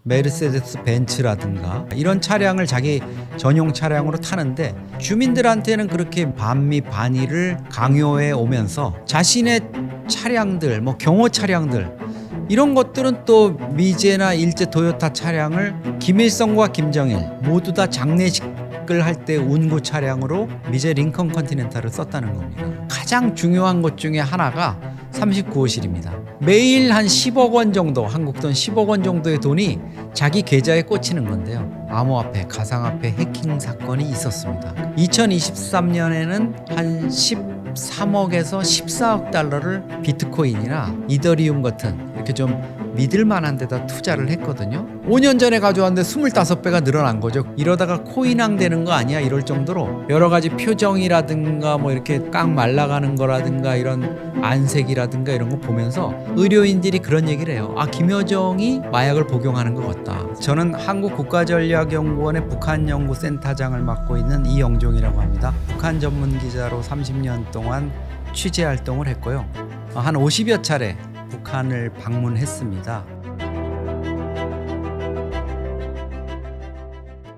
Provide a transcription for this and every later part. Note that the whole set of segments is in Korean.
메르세데스 벤츠라든가 이런 차량을 자기 전용 차량으로 타는데, 주민들한테는 그렇게 반미 반의를 강요해 오면서 자신의 차량들, 경호 차량들 이런 것들은 또 미제나 일제 토요타 차량을 김일성과 김정일 모두 다 장례식을 할 때 운구 차량으로 미제 링컨 컨티넨탈을 썼다는 겁니다. 가장 중요한 것 중에 하나가 39호실입니다. 매일 한 10억 원 정도, 한국 돈 10억 원 정도의 돈이 자기 계좌에 꽂히는 건데요. 암호화폐, 가상화폐 해킹 사건이 있었습니다. 2023년에는 한 13억에서 14억 달러를 비트코인이나 이더리움 같은 이렇게 좀 믿을 만한 데다 투자를 했거든요. 5년 전에 가져왔는데 25배가 늘어난 거죠. 이러다가 코인왕 되는 거 아니야? 이럴 정도로 여러 가지 표정이라든가 이렇게 깡 말라가는 거라든가 이런 안색이라든가 이런 거 보면서 의료인들이 그런 얘기를 해요. 김여정이 마약을 복용하는 것 같다. 저는 한국국가전략연구원의 북한연구센터장을 맡고 있는 이영종이라고 합니다. 북한 전문 기자로 30년 동안 취재 활동을 했고요. 한 50여 차례 북한을 방문했습니다.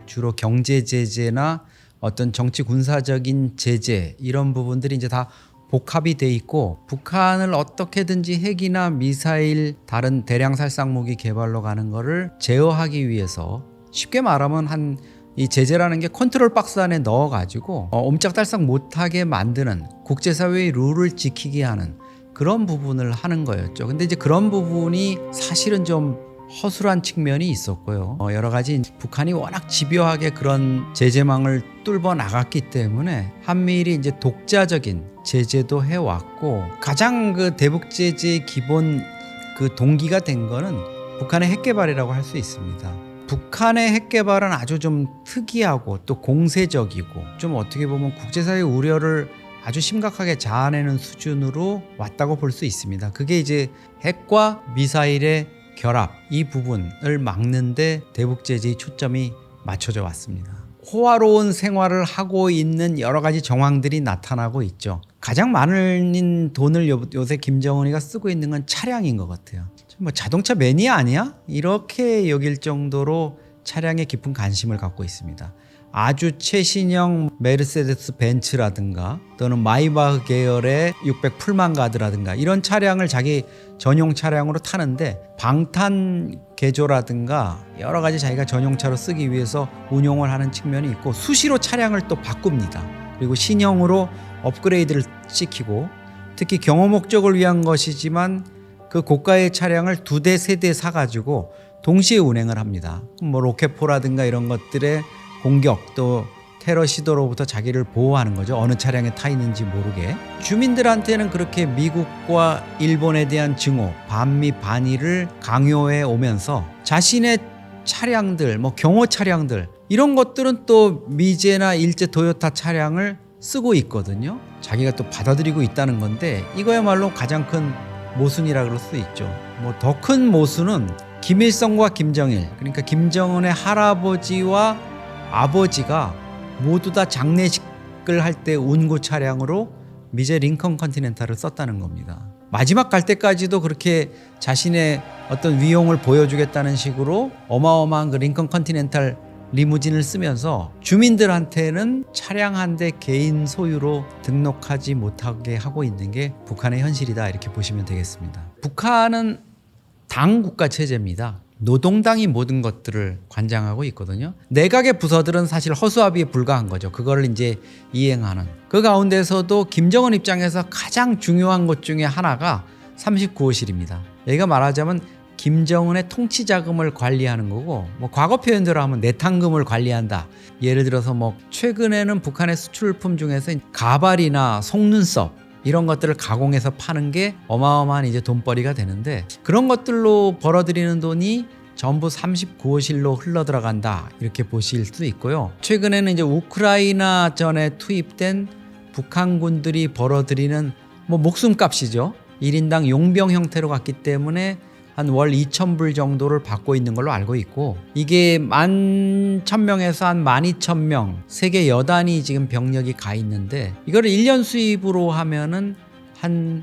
주로 경제 제재나 어떤 정치 군사적인 제재 이런 부분들이 이제 다 복합이 돼 있고, 북한을 어떻게든지 핵이나 미사일, 다른 대량 살상 무기 개발로 가는 거를 제어하기 위해서, 쉽게 말하면 이 제재라는 게 컨트롤 박스 안에 넣어가지고 옴짝달싹 못하게 만드는, 국제사회의 룰을 지키게 하는 그런 부분을 하는 거였죠. 근데 이제 그런 부분이 사실은 좀 허술한 측면이 있었고요. 여러 가지 북한이 워낙 집요하게 그런 제재망을 뚫어 나갔기 때문에 한미일이 이제 독자적인 제재도 해왔고, 가장 그 대북 제재의 기본 그 동기가 된 거는 북한의 핵 개발이라고 할 수 있습니다. 북한의 핵 개발은 아주 좀 특이하고 또 공세적이고, 좀 어떻게 보면 국제사회 우려를 아주 심각하게 자아내는 수준으로 왔다고 볼 수 있습니다. 그게 이제 핵과 미사일의 결합, 이 부분을 막는데 대북 제재의 초점이 맞춰져 왔습니다. 호화로운 생활을 하고 있는 여러 가지 정황들이 나타나고 있죠. 가장 많은 돈을 요새 김정은이가 쓰고 있는 건 차량인 것 같아요. 자동차 매니아 아니야? 이렇게 여길 정도로 차량에 깊은 관심을 갖고 있습니다. 아주 최신형 메르세데스 벤츠라든가 또는 마이바흐 계열의 600 풀만가드라든가 이런 차량을 자기 전용 차량으로 타는데, 방탄 개조라든가 여러 가지 자기가 전용차로 쓰기 위해서 운용을 하는 측면이 있고, 수시로 차량을 또 바꿉니다. 그리고 신형으로 업그레이드를 시키고, 특히 경호 목적을 위한 것이지만 그 고가의 차량을 2대, 3대 사가지고 동시에 운행을 합니다. 로켓포라든가 이런 것들의 공격, 또 테러 시도로부터 자기를 보호하는 거죠. 어느 차량에 타 있는지 모르게. 주민들한테는 그렇게 미국과 일본에 대한 증오, 반미 반의를 강요해 오면서 자신의 차량들, 경호 차량들 이런 것들은 또 미제나 일제 토요타 차량을 쓰고 있거든요. 자기가 또 받아들이고 있다는 건데, 이거야말로 가장 큰 모순이라 그럴 수 있죠. 더 큰 모순은 김일성과 김정일, 그러니까 김정은의 할아버지와 아버지가 모두 다 장례식을 할 때 운구 차량으로 미제 링컨 컨티넨탈을 썼다는 겁니다. 마지막 갈 때까지도 그렇게 자신의 어떤 위용을 보여주겠다는 식으로 어마어마한 그 링컨 컨티넨탈 리무진을 쓰면서 주민들한테는 차량 한 대 개인 소유로 등록하지 못하게 하고 있는 게 북한의 현실이다, 이렇게 보시면 되겠습니다. 북한은 당 국가 체제입니다. 노동당이 모든 것들을 관장하고 있거든요. 내각의 부서들은 사실 허수아비에 불과한 거죠. 그거를 이제 이행하는. 그 가운데서도 김정은 입장에서 가장 중요한 것 중에 하나가 39호실입니다. 여기가 말하자면 김정은의 통치 자금을 관리하는 거고, 과거 표현대로 하면 내탕금을 관리한다. 예를 들어서 최근에는 북한의 수출품 중에서 가발이나 속눈썹 이런 것들을 가공해서 파는 게 어마어마한 이제 돈벌이가 되는데, 그런 것들로 벌어들이는 돈이 전부 39호실로 흘러 들어간다, 이렇게 보실 수 있고요. 최근에는 이제 우크라이나 전에 투입된 북한군들이 벌어들이는 목숨값이죠. 1인당 용병 형태로 갔기 때문에 한 월 2,000불 정도를 받고 있는 걸로 알고 있고, 이게 11,000명에서 한 12,000명 세계 여단이 지금 병력이 가 있는데, 이거를 1년 수입으로 하면은 한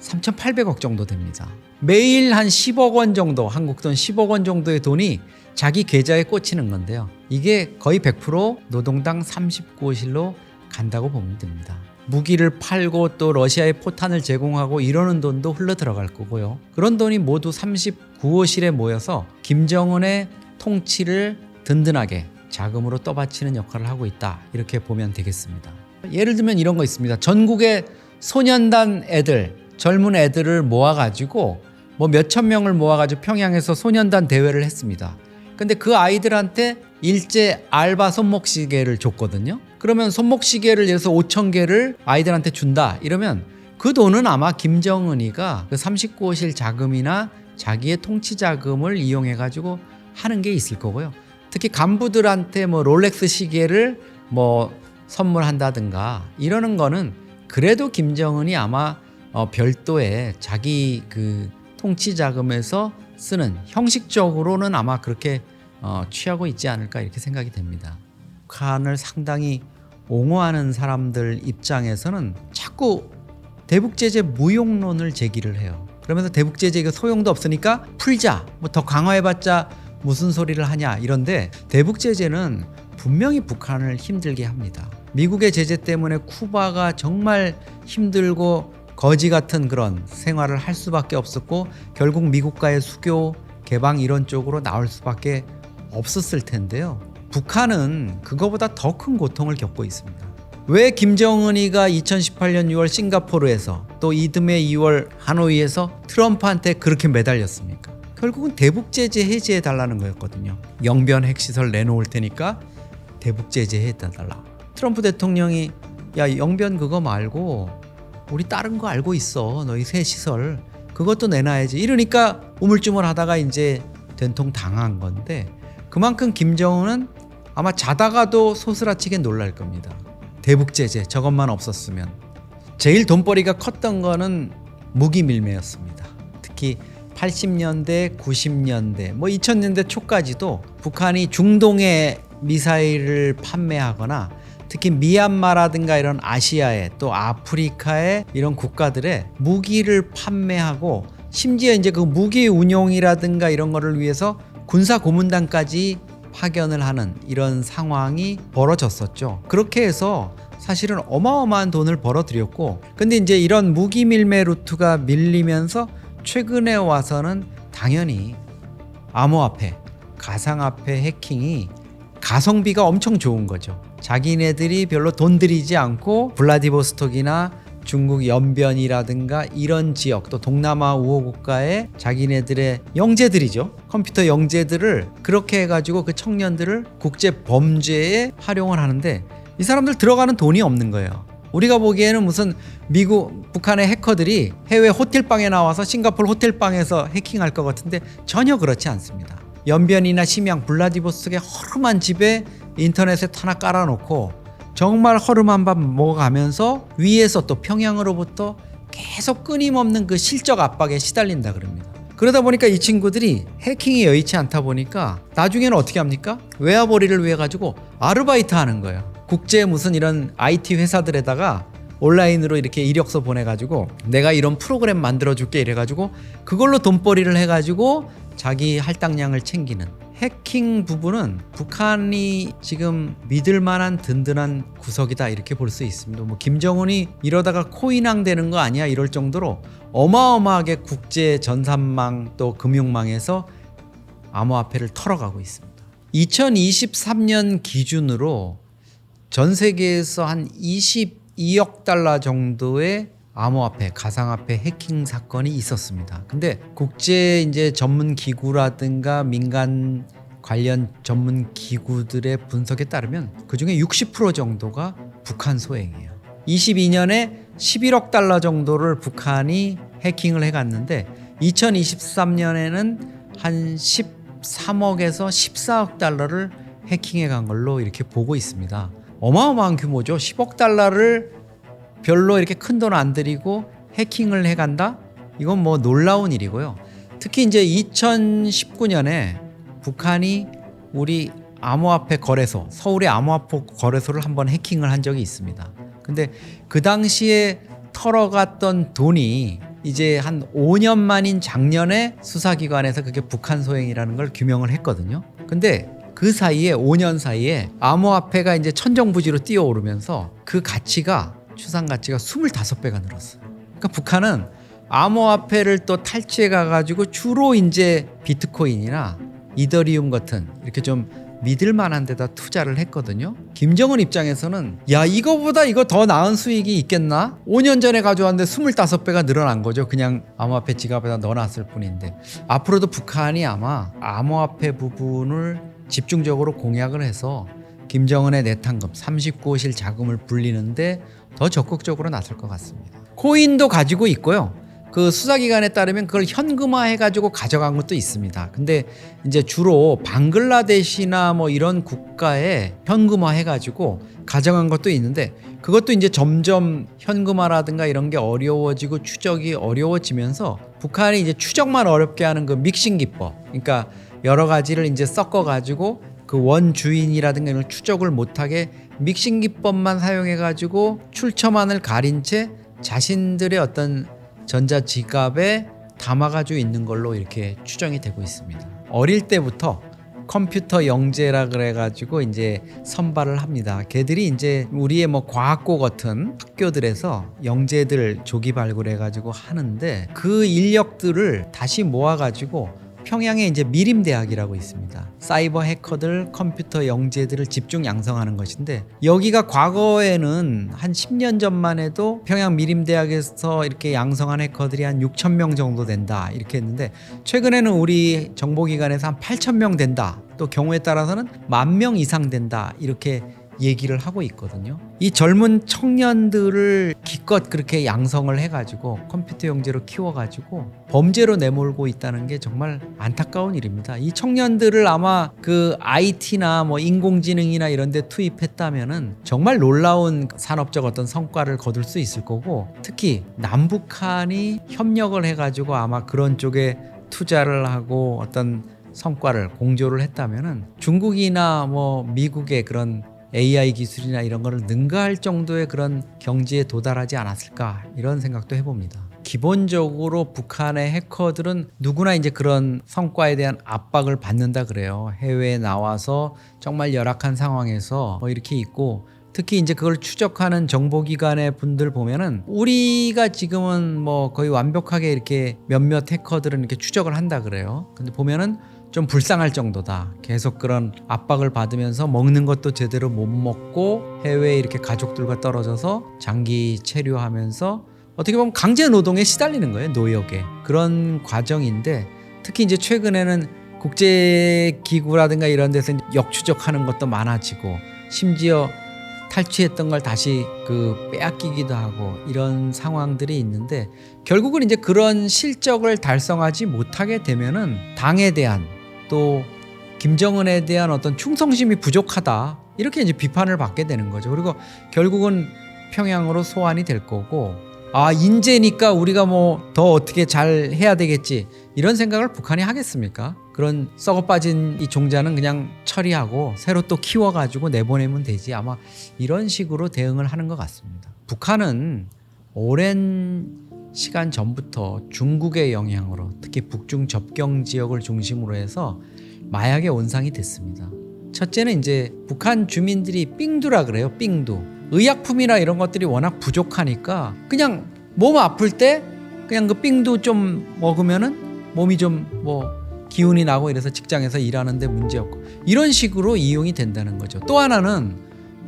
3,800억 정도 됩니다. 매일 한 10억 원 정도, 한국 돈 10억 원 정도의 돈이 자기 계좌에 꽂히는 건데요. 이게 거의 100% 노동당 39호실로 간다고 보면 됩니다. 무기를 팔고 또 러시아에 포탄을 제공하고 이러는 돈도 흘러 들어갈 거고요. 그런 돈이 모두 39호실에 모여서 김정은의 통치를 든든하게 자금으로 떠받치는 역할을 하고 있다. 이렇게 보면 되겠습니다. 예를 들면 이런 거 있습니다. 전국의 소년단 애들, 젊은 애들을 모아가지고 뭐 몇천 명을 모아가지고 평양에서 소년단 대회를 했습니다. 근데 그 아이들한테 일제 알바 손목시계를 줬거든요. 그러면 손목시계를 예를 들어서 5천 개를 아이들한테 준다 이러면 그 돈은 아마 김정은이가 그 39호실 자금이나 자기의 통치 자금을 이용해 가지고 하는 게 있을 거고요. 특히 간부들한테 뭐 롤렉스 시계를 뭐 선물한다든가 이러는 거는 그래도 김정은이 아마 별도의 자기 그 통치 자금에서 쓰는, 형식적으로는 아마 그렇게 취하고 있지 않을까 이렇게 생각이 됩니다. 북한을 상당히 옹호하는 사람들 입장에서는 자꾸 대북제재 무용론을 제기를 해요. 그러면서 대북제재 이거 소용도 없으니까 풀자, 뭐 더 강화해봤자 무슨 소리를 하냐 이런데, 대북제재는 분명히 북한을 힘들게 합니다. 미국의 제재 때문에 쿠바가 정말 힘들고 거지 같은 그런 생활을 할 수밖에 없었고 결국 미국과의 수교, 개방 이런 쪽으로 나올 수밖에 없었을 텐데요. 북한은 그거보다 더 큰 고통을 겪고 있습니다. 왜 김정은이가 2018년 6월 싱가포르에서 또 이듬해 2월 하노이에서 트럼프한테 그렇게 매달렸습니까? 결국은 대북제재 해제해달라는 거였거든요. 영변 핵시설 내놓을 테니까 대북제재 해달라. 트럼프 대통령이 야 영변 그거 말고 우리 다른 거 알고 있어. 너희 새 시설 그것도 내놔야지. 이러니까 우물쭈물하다가 이제 된통 당한 건데, 그만큼 김정은은 아마 자다가도 소스라치게 놀랄 겁니다. 대북제재 저것만 없었으면. 제일 돈벌이가 컸던 거는 무기 밀매였습니다. 특히 80년대, 90년대, 뭐 2000년대 초까지도 북한이 중동에 미사일을 판매하거나 특히 미얀마라든가 이런 아시아의 또 아프리카의 이런 국가들의 무기를 판매하고 심지어 이제 그 무기 운용이라든가 이런 거를 위해서 군사 고문단까지 파견을 하는 이런 상황이 벌어졌었죠. 그렇게 해서 사실은 어마어마한 돈을 벌어들였고, 근데 이제 이런 무기 밀매 루트가 밀리면서 최근에 와서는 당연히 암호화폐, 가상화폐 해킹이 가성비가 엄청 좋은 거죠. 자기네들이 별로 돈 들이지 않고 블라디보스톡이나 중국 연변이라든가 이런 지역, 또 동남아 우호 국가의 자기네들의 영재들이죠. 컴퓨터 영재들을 그렇게 해가지고 그 청년들을 국제 범죄에 활용을 하는데, 이 사람들 들어가는 돈이 없는 거예요. 우리가 보기에는 무슨 미국, 북한의 해커들이 해외 호텔방에 나와서 싱가포르 호텔방에서 해킹할 것 같은데 전혀 그렇지 않습니다. 연변이나 심양, 블라디보스톡의 허름한 집에 인터넷에 하나 깔아놓고 정말 허름한 밥 먹어가면서 위에서 또 평양으로부터 계속 끊임없는 그 실적 압박에 시달린다 그럽니다. 그러다 보니까 이 친구들이 해킹이 여의치 않다 보니까 나중에는 어떻게 합니까? 외화벌이를 위해 가지고 아르바이트 하는 거예요. 국제 무슨 이런 IT 회사들에다가 온라인으로 이렇게 이력서 보내가지고 내가 이런 프로그램 만들어줄게 이래가지고 그걸로 돈벌이를 해가지고 자기 할당량을 챙기는 해킹 부분은 북한이 지금 믿을 만한 든든한 구석이다 이렇게 볼 수 있습니다. 뭐 김정은이 이러다가 코인왕 되는 거 아니야 이럴 정도로 어마어마하게 국제 전산망 또 금융망에서 암호화폐를 털어가고 있습니다. 2023년 기준으로 전 세계에서 한 22억 달러 정도의 암호화폐, 가상화폐 해킹 사건이 있었습니다. 근데 국제 이제 전문 기구라든가 민간 관련 전문 기구들의 분석에 따르면 그중에 60% 정도가 북한 소행이에요. 22년에 11억 달러 정도를 북한이 해킹을 해갔는데 2023년에는 한 13억에서 14억 달러를 해킹해 간 걸로 이렇게 보고 있습니다. 어마어마한 규모죠. 10억 달러를 별로 이렇게 큰 돈 안 들이고 해킹을 해간다? 이건 뭐 놀라운 일이고요. 특히 이제 2019년에 북한이 우리 암호화폐 거래소, 서울의 암호화폐 거래소를 한번 해킹을 한 적이 있습니다. 근데 그 당시에 털어갔던 돈이 이제 한 5년 만인 작년에 수사기관에서 그게 북한 소행이라는 걸 규명을 했거든요. 근데 그 사이에 5년 사이에 암호화폐가 이제 천정부지로 뛰어오르면서 그 가치가 추산 가치가 25배가 늘었어요. 그러니까 북한은 암호화폐를 또 탈취해 가가지고 주로 이제 비트코인이나 이더리움 같은 이렇게 좀 믿을 만한 데다 투자를 했거든요. 김정은 입장에서는 야, 이거보다 이거 더 나은 수익이 있겠나? 5년 전에 가져왔는데 25배가 늘어난 거죠. 그냥 암호화폐 지갑에다 넣어놨을 뿐인데 앞으로도 북한이 아마 암호화폐 부분을 집중적으로 공약을 해서 김정은의 내탕금 39호실 자금을 불리는데 더 적극적으로 나설 것 같습니다. 코인도 가지고 있고요. 그 수사기관에 따르면 그걸 현금화해가지고 가져간 것도 있습니다. 근데 이제 주로 방글라데시나 뭐 이런 국가에 현금화해가지고 가져간 것도 있는데 그것도 이제 점점 현금화라든가 이런 게 어려워지고 추적이 어려워지면서 북한이 이제 추적만 어렵게 하는 그 믹싱 기법, 그러니까 여러 가지를 이제 섞어가지고 그 원주인이라든가 이런 추적을 못하게 믹싱 기법만 사용해가지고 출처만을 가린 채 자신들의 어떤 전자지갑에 담아가지고 있는 걸로 이렇게 추정이 되고 있습니다. 어릴 때부터 컴퓨터 영재라 그래가지고 이제 선발을 합니다. 걔들이 이제 우리의 뭐 과학고 같은 학교들에서 영재들 조기 발굴해가지고 하는데 그 인력들을 다시 모아가지고 평양에 이제 미림대학이라고 있습니다. 사이버 해커들, 컴퓨터 영재들을 집중 양성하는 것인데 여기가 과거에는 한 10년 전만 해도 평양 미림대학에서 이렇게 양성한 해커들이 한 6,000명 정도 된다 이렇게 했는데 최근에는 우리 정보기관에서 한 8,000명 된다. 또 경우에 따라서는 10,000명 이상 된다 이렇게 얘기를 하고 있거든요. 이 젊은 청년들을 기껏 그렇게 양성을 해가지고 컴퓨터 영재로 키워가지고 범죄로 내몰고 있다는 게 정말 안타까운 일입니다. 이 청년들을 아마 그 IT나 뭐 인공지능이나 이런 데 투입했다면은 정말 놀라운 산업적 어떤 성과를 거둘 수 있을 거고 특히 남북한이 협력을 해가지고 아마 그런 쪽에 투자를 하고 어떤 성과를 공조를 했다면은 중국이나 뭐 미국의 그런 AI 기술이나 이런 거를 능가할 정도의 그런 경지에 도달하지 않았을까 이런 생각도 해봅니다. 기본적으로 북한의 해커들은 누구나 이제 그런 성과에 대한 압박을 받는다 그래요. 해외에 나와서 정말 열악한 상황에서 뭐 이렇게 있고 특히 이제 그걸 추적하는 정보기관의 분들 보면은 우리가 지금은 뭐 거의 완벽하게 이렇게 몇몇 해커들은 이렇게 추적을 한다 그래요. 근데 보면은 좀 불쌍할 정도다. 계속 그런 압박을 받으면서 먹는 것도 제대로 못 먹고 해외에 이렇게 가족들과 떨어져서 장기 체류하면서 어떻게 보면 강제 노동에 시달리는 거예요. 노역에. 그런 과정인데 특히 이제 최근에는 국제기구라든가 이런 데서 역추적하는 것도 많아지고 심지어 탈취했던 걸 다시 빼앗기기도 하고 이런 상황들이 있는데 결국은 이제 그런 실적을 달성하지 못하게 되면은 당에 대한 또 김정은에 대한 어떤 충성심이 부족하다 이렇게 이제 비판을 받게 되는 거죠. 그리고 결국은 평양으로 소환이 될 거고 인재니까 우리가 뭐 더 어떻게 잘 해야 되겠지 이런 생각을 북한이 하겠습니까? 그런 썩어 빠진 이 종자는 그냥 처리하고 새로 또 키워가지고 내보내면 되지 아마 이런 식으로 대응을 하는 것 같습니다. 북한은 오랜 시간 전부터 중국의 영향으로 특히 북중 접경 지역을 중심으로 해서 마약의 온상이 됐습니다. 첫째는 이제 북한 주민들이 삥두라 그래요. 삥두. 의약품이나 이런 것들이 워낙 부족하니까 그냥 몸 아플 때 그냥 그 삥두 좀 먹으면은 몸이 좀 뭐 기운이 나고 이래서 직장에서 일하는데 문제 없고 이런 식으로 이용이 된다는 거죠. 또 하나는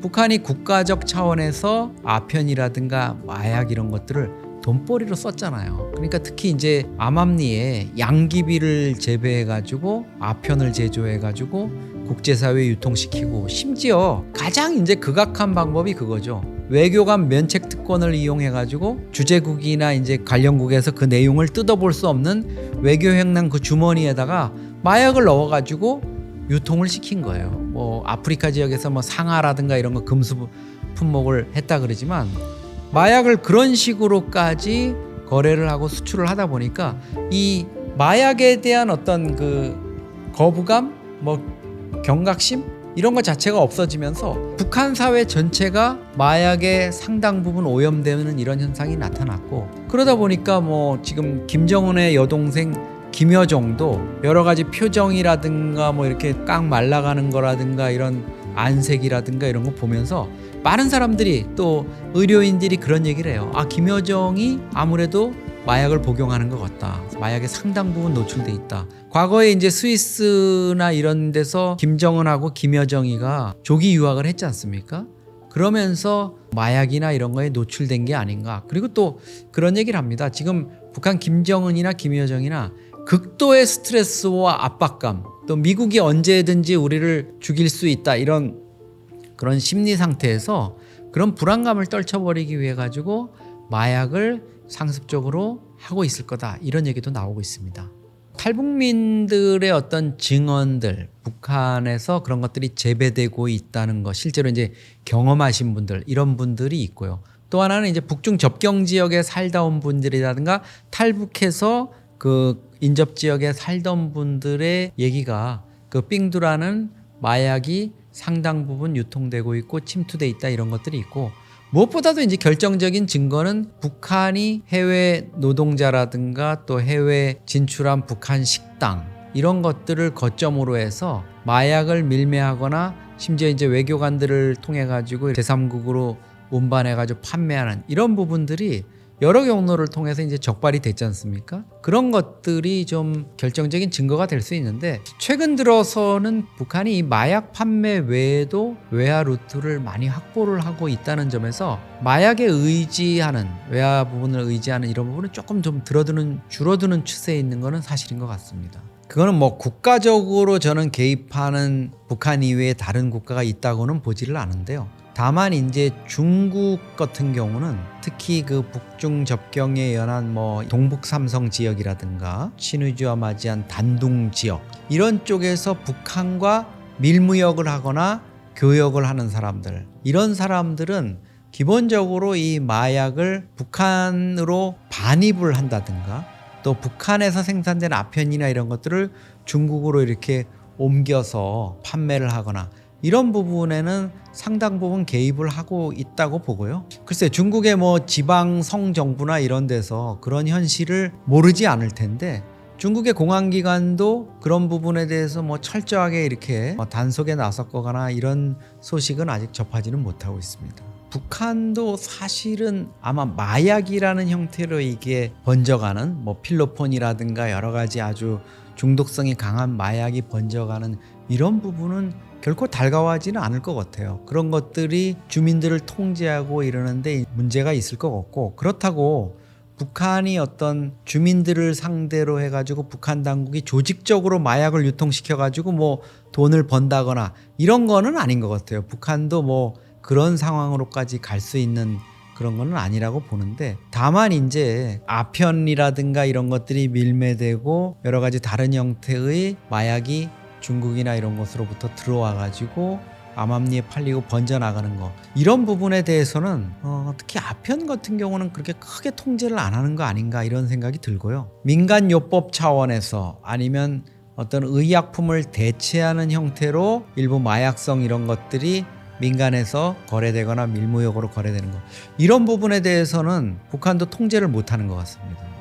북한이 국가적 차원에서 아편이라든가 마약 이런 것들을 돈벌이로 썼잖아요. 그러니까 특히 이제 암암리에 양귀비를 재배해가지고 아편을 제조해가지고 국제사회에 유통시키고 심지어 가장 이제 극악한 방법이 그거죠. 외교관 면책 특권을 이용해가지고 주재국이나 이제 관련국에서 그 내용을 뜯어볼 수 없는 외교횡령 그 주머니에다가 마약을 넣어가지고 유통을 시킨 거예요. 뭐 아프리카 지역에서 뭐 상하라든가 이런 거 금수 품목을 했다 그러지만 마약을 그런 식으로까지 거래를 하고 수출을 하다 보니까 이 마약에 대한 어떤 그 거부감, 뭐 경각심 이런 것 자체가 없어지면서 북한 사회 전체가 마약의 상당 부분 오염되는 이런 현상이 나타났고, 그러다 보니까 뭐 지금 김정은의 여동생 김여정도 여러 가지 표정이라든가 뭐 이렇게 깡 말라가는 거라든가 이런 안색이라든가 이런 거 보면서 많은 사람들이 또 의료인들이 그런 얘기를 해요. 아, 김여정이 아무래도 마약을 복용하는 것 같다. 마약에 상당 부분 노출돼 있다. 과거에 이제 스위스나 이런 데서 김정은하고 김여정이가 조기 유학을 했지 않습니까? 그러면서 마약이나 이런 거에 노출된 게 아닌가. 그리고 또 그런 얘기를 합니다. 지금 북한 김정은이나 김여정이나 극도의 스트레스와 압박감, 또 미국이 언제든지 우리를 죽일 수 있다, 이런 그런 심리 상태에서 그런 불안감을 떨쳐버리기 위해 가지고 마약을 상습적으로 하고 있을 거다, 이런 얘기도 나오고 있습니다. 탈북민들의 어떤 증언들, 북한에서 그런 것들이 재배되고 있다는 것, 실제로 이제 경험하신 분들, 이런 분들이 있고요. 또 하나는 이제 북중 접경 지역에 살다 온 분들이라든가 탈북해서 그 인접 지역에 살던 분들의 얘기가 그 삥두라는 마약이 상당 부분 유통되고 있고 침투돼 있다, 이런 것들이 있고, 무엇보다도 이제 결정적인 증거는 북한이 해외 노동자라든가 또 해외 진출한 북한 식당, 이런 것들을 거점으로 해서 마약을 밀매하거나 심지어 이제 외교관들을 통해 가지고 제3국으로 운반해 가지고 판매하는 이런 부분들이 여러 경로를 통해서 이제 적발이 됐지 않습니까? 그런 것들이 좀 결정적인 증거가 될 수 있는데, 최근 들어서는 북한이 이 마약 판매 외에도 외화 루트를 많이 확보를 하고 있다는 점에서 마약에 의지하는, 외화 부분을 의지하는 이런 부분은 조금 좀 줄어드는 추세에 있는 것은 사실인 것 같습니다. 그거는 뭐 국가적으로 저는 개입하는 북한 이외에 다른 국가가 있다고는 보지를 않은데요. 다만 이제 중국 같은 경우는 특히 그 북중 접경에 연한 뭐 동북 삼성 지역이라든가 신의주와 맞이한 단둥 지역, 이런 쪽에서 북한과 밀무역을 하거나 교역을 하는 사람들, 이런 사람들은 기본적으로 이 마약을 북한으로 반입을 한다든가 또 북한에서 생산된 아편이나 이런 것들을 중국으로 이렇게 옮겨서 판매를 하거나 이런 부분에는 상당 부분 개입을 하고 있다고 보고요. 글쎄, 중국의 뭐 지방성 정부나 이런 데서 그런 현실을 모르지 않을 텐데, 중국의 공안기관도 그런 부분에 대해서 뭐 철저하게 이렇게 단속에 나섰거나 이런 소식은 아직 접하지는 못하고 있습니다. 북한도 사실은 아마 마약이라는 형태로 이게 번져가는 뭐 필로폰이라든가 여러 가지 아주 중독성이 강한 마약이 번져가는 이런 부분은 결코 달가워하지는 않을 것 같아요. 그런 것들이 주민들을 통제하고 이러는데 문제가 있을 것 같고, 그렇다고 북한이 어떤 주민들을 상대로 해가지고 북한 당국이 조직적으로 마약을 유통시켜가지고 뭐 돈을 번다거나 이런 거는 아닌 것 같아요. 북한도 뭐 그런 상황으로까지 갈 수 있는 그런 거는 아니라고 보는데, 다만 이제 아편이라든가 이런 것들이 밀매되고 여러 가지 다른 형태의 마약이 중국이나 이런 곳으로부터 들어와 가지고 암암리에 팔리고 번져나가는 거, 이런 부분에 대해서는 특히 아편 같은 경우는 그렇게 크게 통제를 안 하는 거 아닌가, 이런 생각이 들고요. 민간요법 차원에서 아니면 어떤 의약품을 대체하는 형태로 일부 마약성 이런 것들이 민간에서 거래되거나 밀무역으로 거래되는 거, 이런 부분에 대해서는 북한도 통제를 못하는 것 같습니다.